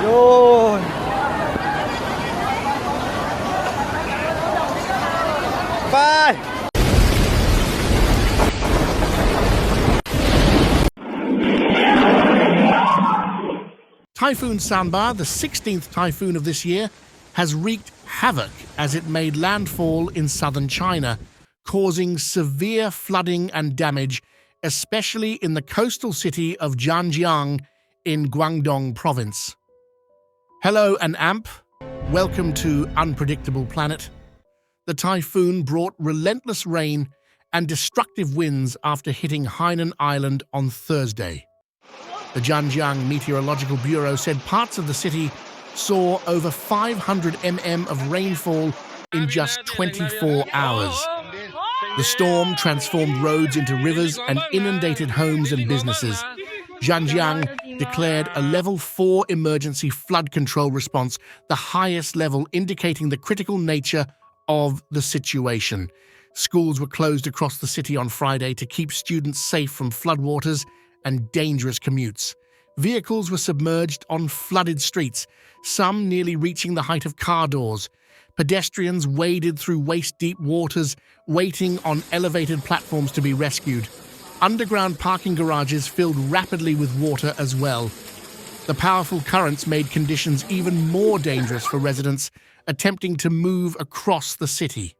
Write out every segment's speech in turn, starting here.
Rồi. Bye. Typhoon Sanba, the 16th typhoon of this year, has wreaked havoc as it made landfall in southern China, causing severe flooding and damage, especially in the coastal city of Zhanjiang in Guangdong province. Hello and AMP, welcome to Unpredictable Planet. The typhoon brought relentless rain and destructive winds after hitting Hainan Island on Thursday. The Zhanjiang Meteorological Bureau said parts of the city saw over 500 mm of rainfall in just 24 hours. The storm transformed roads into rivers and inundated homes and businesses. Zhanjiang declared a level 4 emergency flood control response, the highest level indicating the critical nature of the situation. Schools were closed across the city on Friday to keep students safe from floodwaters and dangerous commutes. Vehicles were submerged on flooded streets, some nearly reaching the height of car doors. Pedestrians waded through waist-deep waters, waiting on elevated platforms to be rescued. Underground parking garages filled rapidly with water as well. The powerful currents made conditions even more dangerous for residents attempting to move across the city.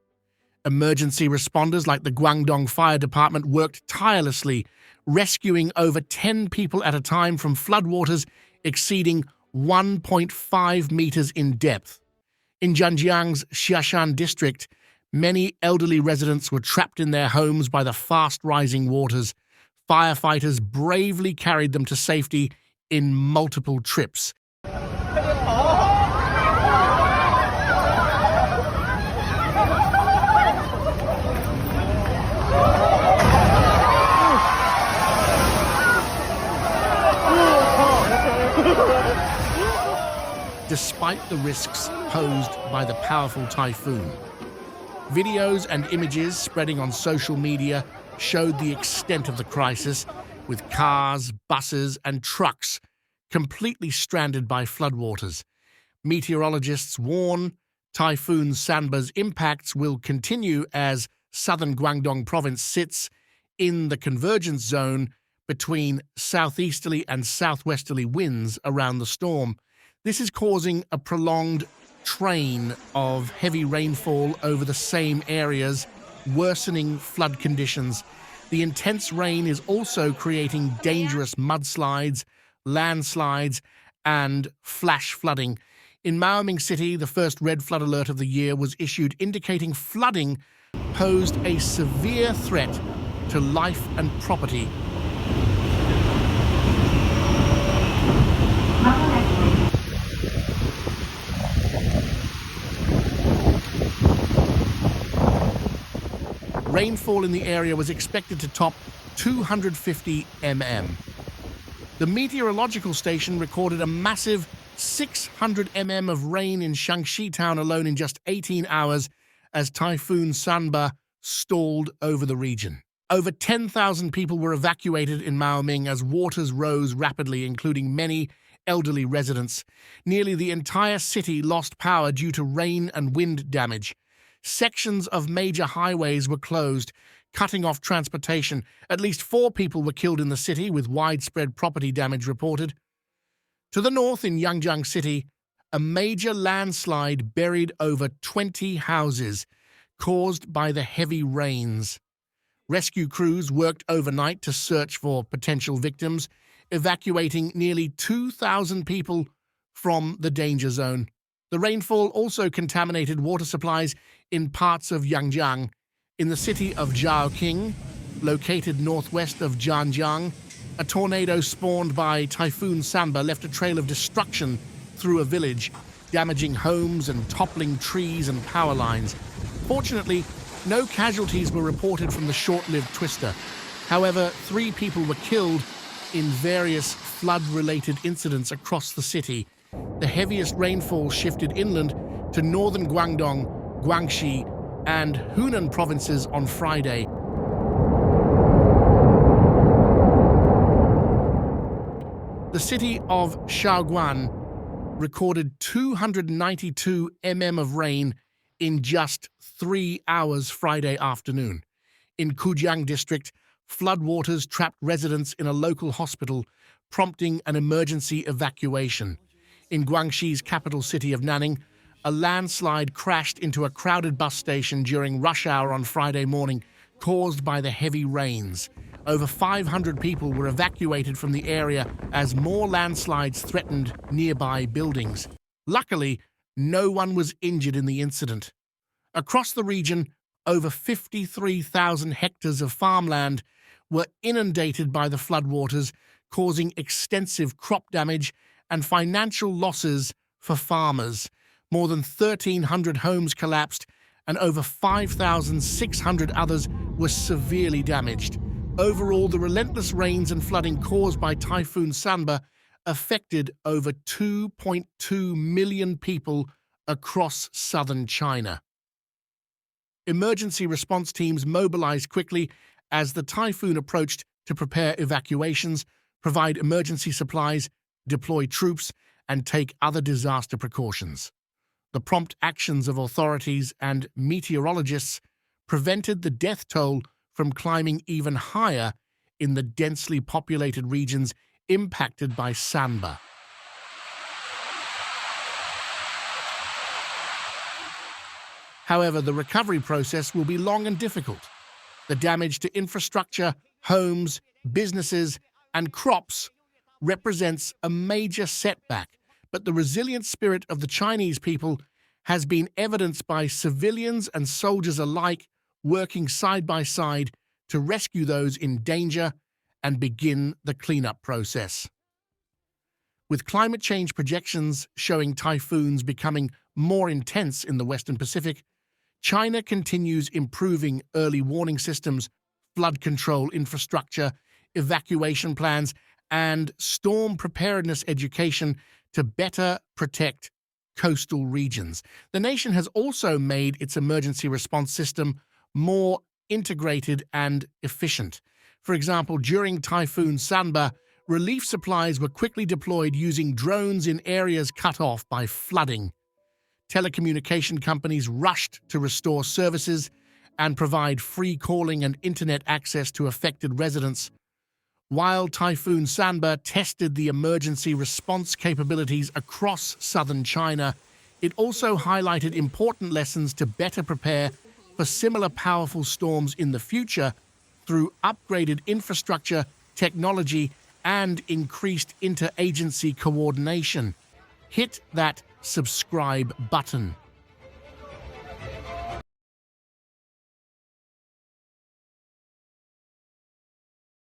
Emergency responders like the Guangdong Fire Department worked tirelessly, rescuing over 10 people at a time from floodwaters exceeding 1.5 meters in depth. In Zhanjiang's Xiashan district, many elderly residents were trapped in their homes by the fast-rising waters. Firefighters bravely carried them to safety in multiple trips. Despite the risks posed by the powerful typhoon. Videos and images spreading on social media showed the extent of the crisis, with cars, buses, and trucks completely stranded by floodwaters. Meteorologists warn Typhoon Sanba's impacts will continue as southern Guangdong province sits in the convergence zone between southeasterly and southwesterly winds around the storm. This is causing a prolonged train of heavy rainfall over the same areas, worsening flood conditions. The intense rain is also creating dangerous mudslides, landslides, and flash flooding. In Maoming City, the first red flood alert of the year was issued, indicating flooding posed a severe threat to life and property. Rainfall in the area was expected to top 250 mm. The meteorological station recorded a massive 600 mm of rain in Shaanxi town alone in just 18 hours as Typhoon Sanba stalled over the region. Over 10,000 people were evacuated in Maoming as waters rose rapidly, including many elderly residents. Nearly the entire city lost power due to rain and wind damage. Sections of major highways were closed, cutting off transportation. At least 4 people were killed in the city, with widespread property damage reported. To the north in Zhanjiang City, a major landslide buried over 20 houses, caused by the heavy rains. Rescue crews worked overnight to search for potential victims, evacuating nearly 2,000 people from the danger zone. The rainfall also contaminated water supplies in parts of Yangjiang. In the city of Zhaoqing, located northwest of Zhanjiang, a tornado spawned by Typhoon Sanba left a trail of destruction through a village, damaging homes and toppling trees and power lines. Fortunately, no casualties were reported from the short-lived twister. However, 3 people were killed in various flood-related incidents across the city. The heaviest rainfall shifted inland to northern Guangdong, Guangxi, and Hainan provinces on Friday. The city of Shaoguan recorded 292 mm of rain in just 3 hours Friday afternoon. In Zhanjiang district, floodwaters trapped residents in a local hospital, prompting an emergency evacuation. In Guangxi's capital city of Nanning, a landslide crashed into a crowded bus station during rush hour on Friday morning, caused by the heavy rains. Over 500 people were evacuated from the area as more landslides threatened nearby buildings. Luckily, no one was injured in the incident. Across the region, over 53,000 hectares of farmland were inundated by the floodwaters, causing extensive crop damage and financial losses for farmers. More than 1,300 homes collapsed, and over 5,600 others were severely damaged. Overall, the relentless rains and flooding caused by Typhoon Sanba affected over 2.2 million people across southern China. Emergency response teams mobilized quickly as the typhoon approached to prepare evacuations, provide emergency supplies, deploy troops, and take other disaster precautions. The prompt actions of authorities and meteorologists prevented the death toll from climbing even higher in the densely populated regions impacted by Sanba. However, the recovery process will be long and difficult. The damage to infrastructure, homes, businesses, and crops represents a major setback, but the resilient spirit of the Chinese people has been evidenced by civilians and soldiers alike working side by side to rescue those in danger and begin the cleanup process. With climate change projections showing typhoons becoming more intense in the Western Pacific, China continues improving early warning systems, flood control infrastructure, evacuation plans, and storm preparedness education to better protect coastal regions. The nation has also made its emergency response system more integrated and efficient. For example, during Typhoon Sanba, relief supplies were quickly deployed using drones in areas cut off by flooding. Telecommunication companies rushed to restore services and provide free calling and internet access to affected residents. While Typhoon Sanba tested the emergency response capabilities across southern China, it also highlighted important lessons to better prepare for similar powerful storms in the future through upgraded infrastructure, technology, and increased interagency coordination. Hit that subscribe button.